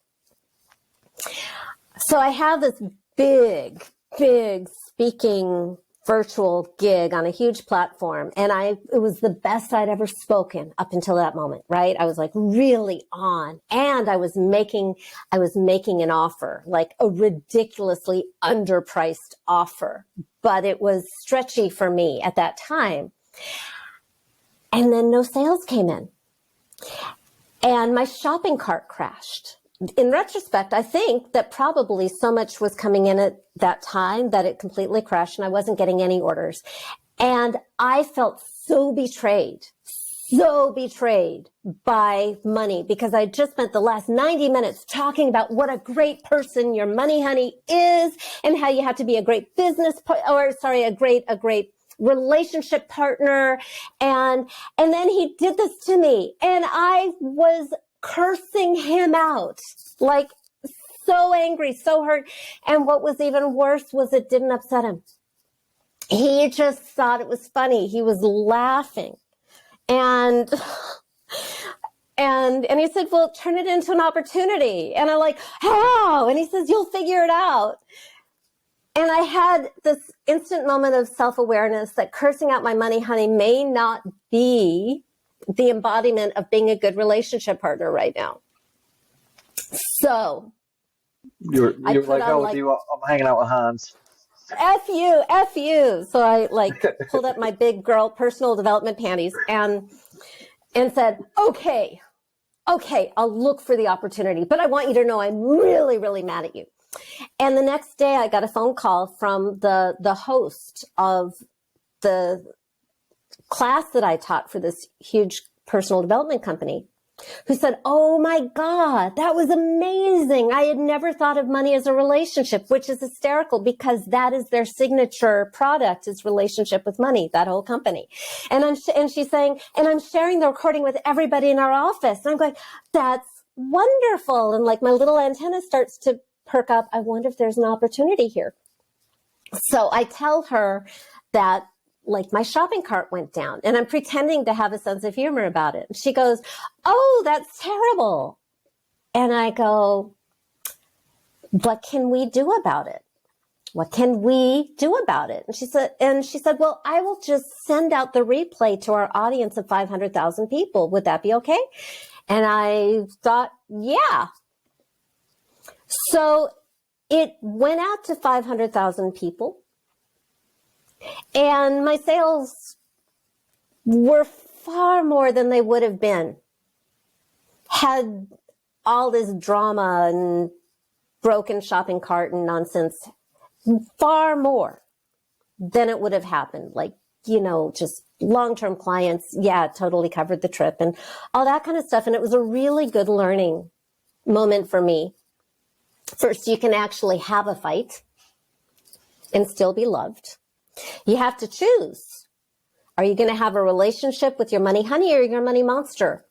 so I have this big speaking virtual gig on a huge platform. And it was the best I'd ever spoken up until that moment, right? I was like really on, and I was making an offer, like a ridiculously underpriced offer, but it was stretchy for me at that time. And then no sales came in, and my shopping cart crashed. In retrospect, I think that probably so much was coming in at that time that it completely crashed, and I wasn't getting any orders. And I felt so betrayed by money, because I just spent the last 90 minutes talking about what a great person your money honey is, and how you have to be a great a great relationship partner. And then he did this to me, and I was cursing him out, like so angry, so hurt. And what was even worse was it didn't upset him. He just thought it was funny. He was laughing. And he said, "Well, turn it into an opportunity." And I'm like, "How?" And he says, "You'll figure it out." And I had this instant moment of self-awareness that cursing out my money honey may not be the embodiment of being a good relationship partner right now. So you're like, "Oh, I'm hanging out with Hans. F you. So I pulled up my big girl personal development panties and said, okay, I'll look for the opportunity, but I want you to know I'm really, really mad at you. And the next day I got a phone call from the host of the class that I taught for this huge personal development company, who said, "Oh my God, that was amazing. I had never thought of money as a relationship," which is hysterical, because that is their signature product, is relationship with money, that whole company. And she's saying, "And I'm sharing the recording with everybody in our office." And I'm going, "That's wonderful." And like my little antenna starts to perk up. I wonder if there's an opportunity here. So I tell her that like my shopping cart went down, and I'm pretending to have a sense of humor about it. And she goes, "Oh, that's terrible." And I go, "What can we do about it? What can we do about it?" And she said, "Well, I will just send out the replay to our audience of 500,000 people. Would that be okay?" And I thought, yeah. So it went out to 500,000 people. And my sales were far more than they would have been had all this drama and broken shopping cart and nonsense, far more than it would have happened. Like, just long-term clients, totally covered the trip and all that kind of stuff. And it was a really good learning moment for me. First, you can actually have a fight and still be loved. You have to choose. Are you going to have a relationship with your money honey or your money monster?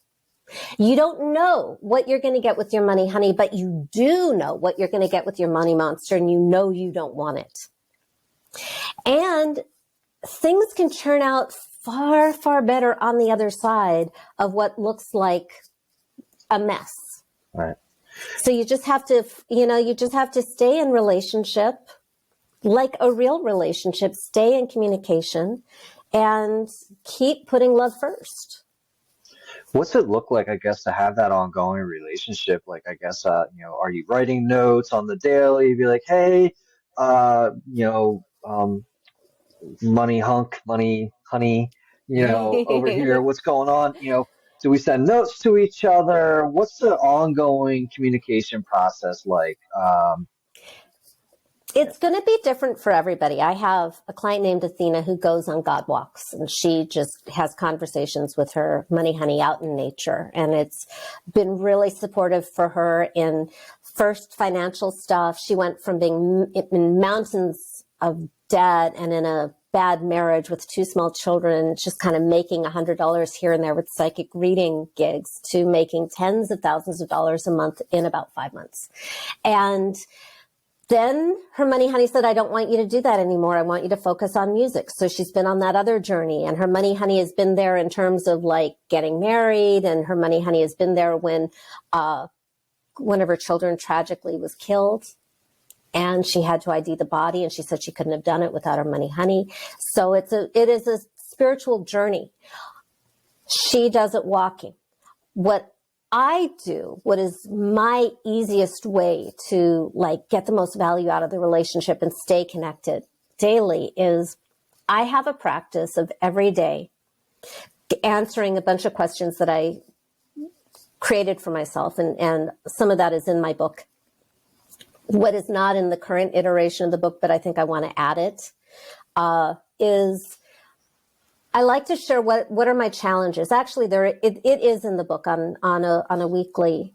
You don't know what you're going to get with your money honey, but you do know what you're going to get with your money monster, and you know you don't want it. And things can turn out far, far better on the other side of what looks like a mess. Right. So you just have to stay in relationship, like a real relationship, stay in communication, and keep putting love first. What's it look like, I guess, to have that ongoing relationship? Like, I guess, are you writing notes on the daily? Be like, "Hey, money hunk, money honey, over here, what's going on?" Do we send notes to each other? What's the ongoing communication process like? It's going to be different for everybody. I have a client named Athena who goes on God walks, and she just has conversations with her money honey out in nature. And it's been really supportive for her in first financial stuff. She went from being in mountains of debt and in a bad marriage with 2 small children, just kind of making $100 here and there with psychic reading gigs, to making tens of thousands of dollars a month in about 5 months. And then her money honey said, I don't want you to do that anymore. I want you to focus on music. So she's been on that other journey, and her money honey has been there in terms of like getting married. And her money honey has been there when one of her children tragically was killed, and she had to ID the body, and she said she couldn't have done it without her money honey. So it is a spiritual journey. She does it walking. What I do, what is my easiest way to like get the most value out of the relationship and stay connected daily, is I have a practice of every day answering a bunch of questions that I created for myself. And some of that is in my book. What is not in the current iteration of the book, but I think I want to add it, is I like to share what are my challenges. Actually, it is in the book on a weekly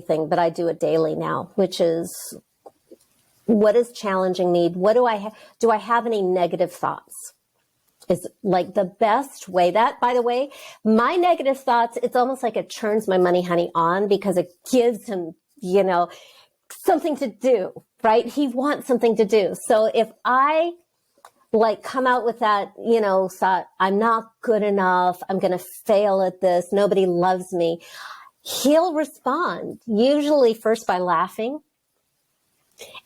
thing, but I do it daily now, which is what is challenging me. What do I have any negative thoughts? Is like the best way. That, by the way, my negative thoughts, it's almost like it turns my money honey on, because it gives him, something to do, right? He wants something to do. So if I like come out with that, thought, I'm not good enough, I'm going to fail at this, nobody loves me, he'll respond, usually first by laughing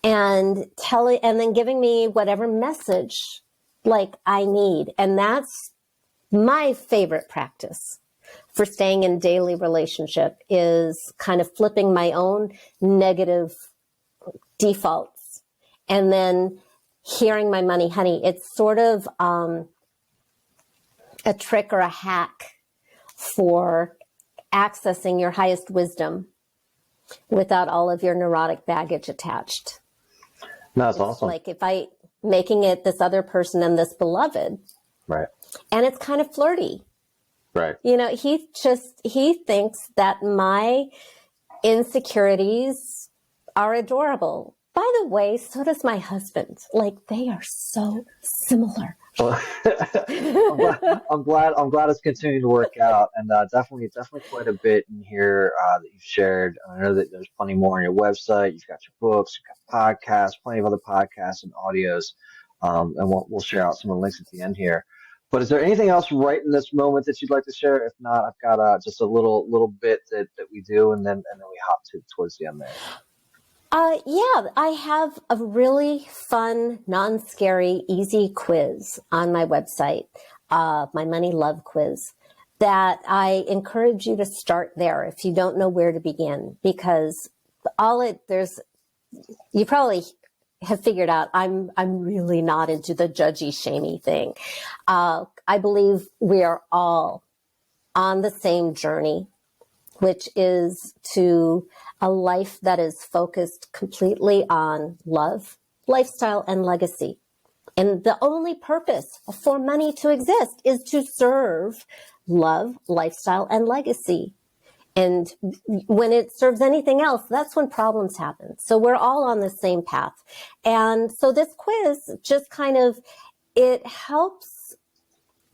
and then giving me whatever message like I need. And that's my favorite practice for staying in daily relationship, is kind of flipping my own negative defaults and then hearing my money honey. It's sort of a trick or a hack for accessing your highest wisdom without all of your neurotic baggage attached. That's awesome. Like if I making it this other person and this beloved. Right. And it's kind of flirty. Right. He thinks that my insecurities are adorable. By the way, so does my husband. Like, they are so similar. Well, I'm glad it's continuing to work out, and definitely quite a bit in here that you've shared. I know that there's plenty more on your website. You've got your books, you've got podcasts, plenty of other podcasts and audios, and we'll share out some of the links at the end here. But is there anything else right in this moment that you'd like to share? If not, I've got just a little bit that we do, and then we hop towards the end there. Yeah, I have a really fun, non-scary, easy quiz on my website, my Money Love Quiz, that I encourage you to start there if you don't know where to begin, because you probably have figured out I'm really not into the judgy, shamey thing. I believe we are all on the same journey, which is to a life that is focused completely on love, lifestyle, and legacy. And the only purpose for money to exist is to serve love, lifestyle, and legacy. And when it serves anything else, that's when problems happen. So we're all on the same path. And so this quiz just kind of, it helps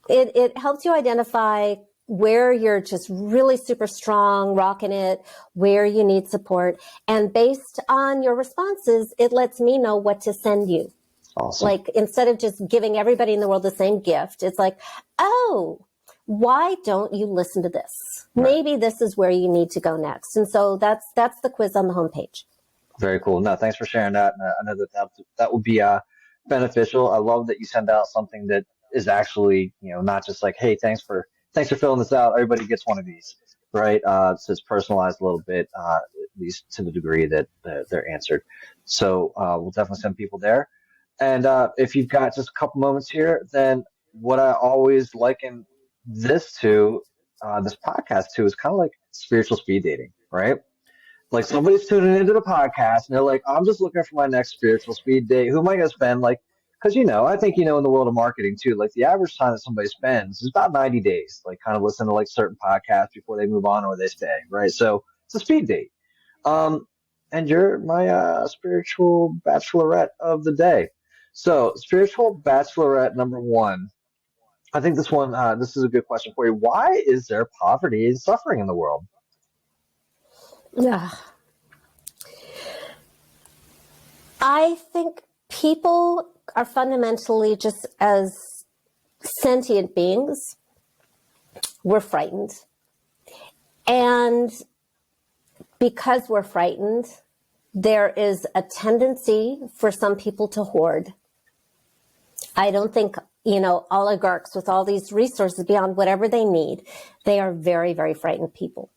you identify where you're just really super strong, rocking it, where you need support. And based on your responses, it lets me know what to send you. Awesome. Like, instead of just giving everybody in the world the same gift, it's like, oh, why don't you listen to this? Right. Maybe this is where you need to go next. And so that's the quiz on the homepage. Very cool. No, thanks for sharing that. And I know that would be beneficial. I love that you send out something that is actually, not just like, hey, thanks for filling this out. Everybody gets one of these, right? So it's personalized a little bit, at least to the degree that they're answered. So we'll definitely send people there. And if you've got just a couple moments here, then what I always liken this podcast to, is kind of like spiritual speed dating, right? Like, somebody's tuning into the podcast and they're like, I'm just looking for my next spiritual speed date. Who am I going to spend? Like, because, I think, in the world of marketing too, like the average time that somebody spends is about 90 days, like kind of listen to like certain podcasts before they move on or they stay, right? So it's a speed date. And you're my spiritual bachelorette of the day. So, spiritual bachelorette number one. I think this is a good question for you. Why is there poverty and suffering in the world? Yeah. I think people are fundamentally just as sentient beings. We're frightened. And because we're frightened, there is a tendency for some people to hoard. I don't think, oligarchs with all these resources beyond whatever they need, they are very, very frightened people.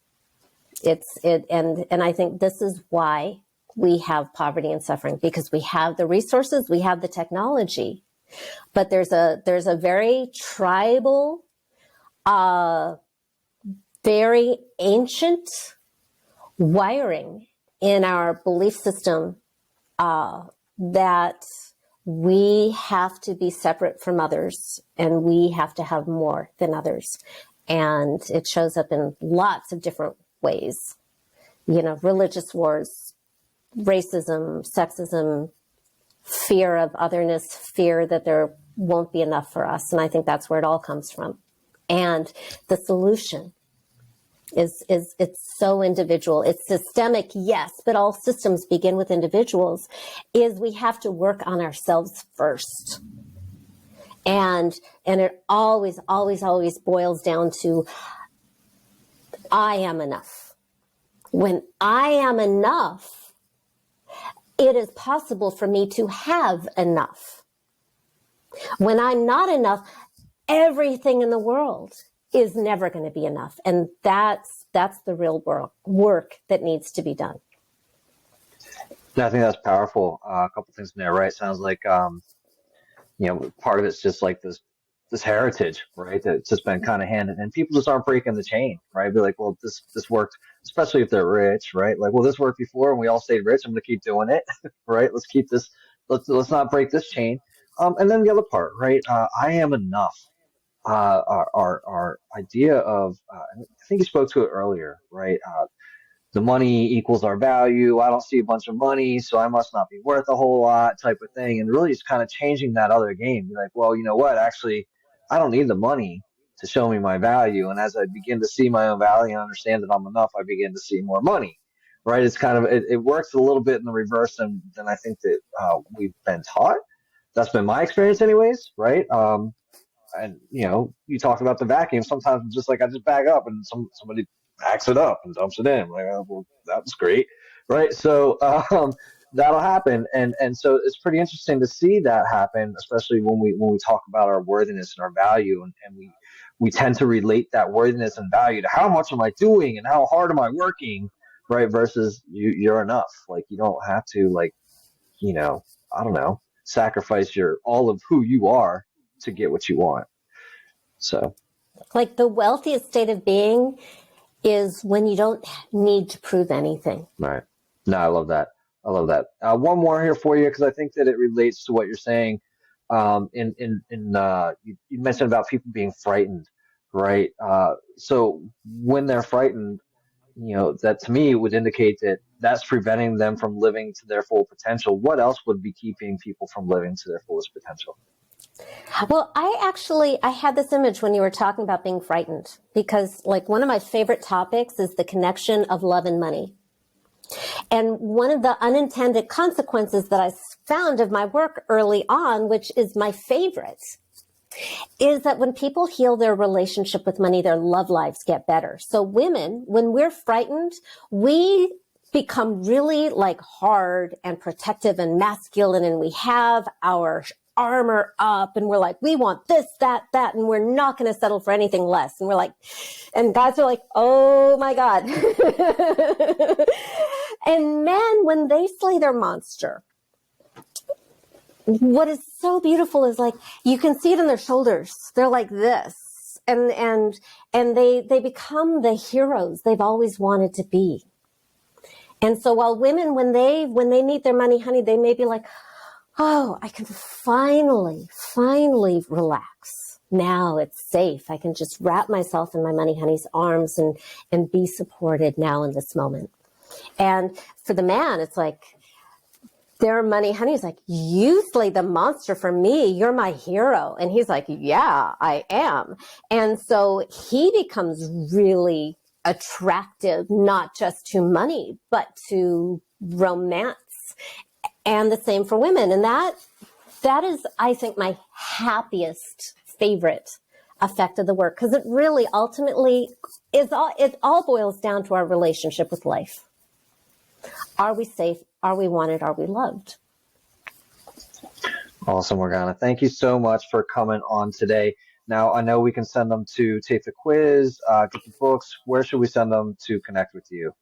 And I think this is why we have poverty and suffering, because we have the resources, we have the technology, but there's a very tribal, very ancient wiring in our belief system that we have to be separate from others and we have to have more than others. And it shows up in lots of different ways. Religious wars, racism, sexism, fear of otherness, fear that there won't be enough for us. And I think that's where it all comes from. And the solution is it's so individual. It's systemic, yes, but all systems begin with individuals, is we have to work on ourselves first. And it always, always, always boils down to, I am enough. When I am enough, it is possible for me to have enough. When I'm not enough, everything in the world is never going to be enough. And that's the real work that needs to be done. Yeah, I think that's powerful. A couple things in there, right? Sounds like, part of it's just like this heritage, right? That's just been kind of handed, and people just aren't breaking the chain, right? Be like, well, this worked, especially if they're rich, right? Like, well, this worked before, and we all stayed rich. I'm going to keep doing it, right? Let's keep this. Let's not break this chain. And then the other part, right? I am enough. Our idea of, I think you spoke to it earlier, right? The money equals our value. I don't see a bunch of money, so I must not be worth a whole lot type of thing. And really, it's kind of changing that other game. Be like, well, you know what? Actually, I don't need the money to show me my value. And as I begin to see my own value and understand that I'm enough, I begin to see more money, right? It's kind of, it works a little bit in the reverse than I think that we've been taught. That's been my experience anyways, right? And you talked about the vacuum. Sometimes I'm just like, I just back up and somebody backs it up and dumps it in. I'm like, oh, well, that was great, right? So that'll happen, and so it's pretty interesting to see that happen, especially when we talk about our worthiness and our value, and we tend to relate that worthiness and value to how much am I doing and how hard am I working, right? Versus you're enough. Like, you don't have to, like, I don't know, sacrifice all of who you are to get what you want. So, like, the wealthiest state of being is when you don't need to prove anything. Right. No, I love that. I love that. One more here for you, because I think that it relates to what you're saying. You mentioned about people being frightened, right? So when they're frightened, that to me would indicate that that's preventing them from living to their full potential. What else would be keeping people from living to their fullest potential? Well, I had this image when you were talking about being frightened, because, like, one of my favorite topics is the connection of love and money. And one of the unintended consequences that I found of my work early on, which is my favorite, is that when people heal their relationship with money, their love lives get better. So women, when we're frightened, we become really, like, hard and protective and masculine, and we have our armor up, and we're like, we want this, that, and we're not going to settle for anything less. And we're like, and guys are like, oh my God. And men, when they slay their monster, what is so beautiful is, like, you can see it in their shoulders. They're like this, and they become the heroes they've always wanted to be. And so while women, when they meet their money honey, they may be like, oh, I can finally relax. Now it's safe. I can just wrap myself in my money honey's arms and be supported now in this moment. And for the man, it's like, their money, honey's like, you slay the monster for me. You're my hero. And he's like, yeah, I am. And so he becomes really attractive, not just to money, but to romance. And the same for women. And that is, I think, my happiest, favorite effect of the work, because it really ultimately it all boils down to our relationship with life. Are we safe? Are we wanted? Are we loved? Awesome, Morgana. Thank you so much for coming on today. Now, I know we can send them to take the quiz, get the books. Where should we send them to connect with you?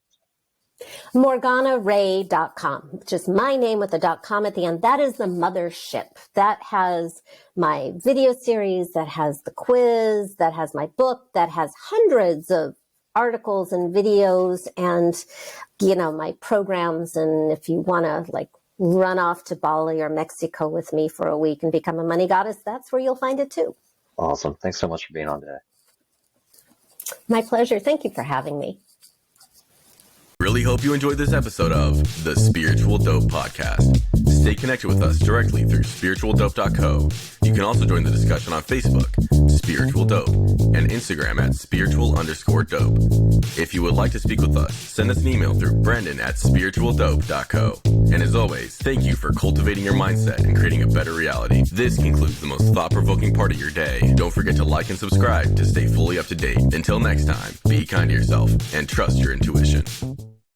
MorganaRae.com, just my name with a .com at the end. That is the mothership. That has my video series, that has the quiz, that has my book, that has hundreds of articles and videos and, my programs. And if you want to run off to Bali or Mexico with me for a week and become a money goddess, that's where you'll find it too. Awesome. Thanks so much for being on today. My pleasure. Thank you for having me. Really hope you enjoyed this episode of the Spiritual Dope Podcast. Stay connected with us directly through spiritualdope.co. You can also join the discussion on Facebook, Spiritual Dope, and Instagram at spiritual_dope. If you would like to speak with us, send us an email through brandon@spiritualdope.co. And as always, thank you for cultivating your mindset and creating a better reality. This concludes the most thought-provoking part of your day. Don't forget to like and subscribe to stay fully up to date. Until next time, be kind to yourself and trust your intuition.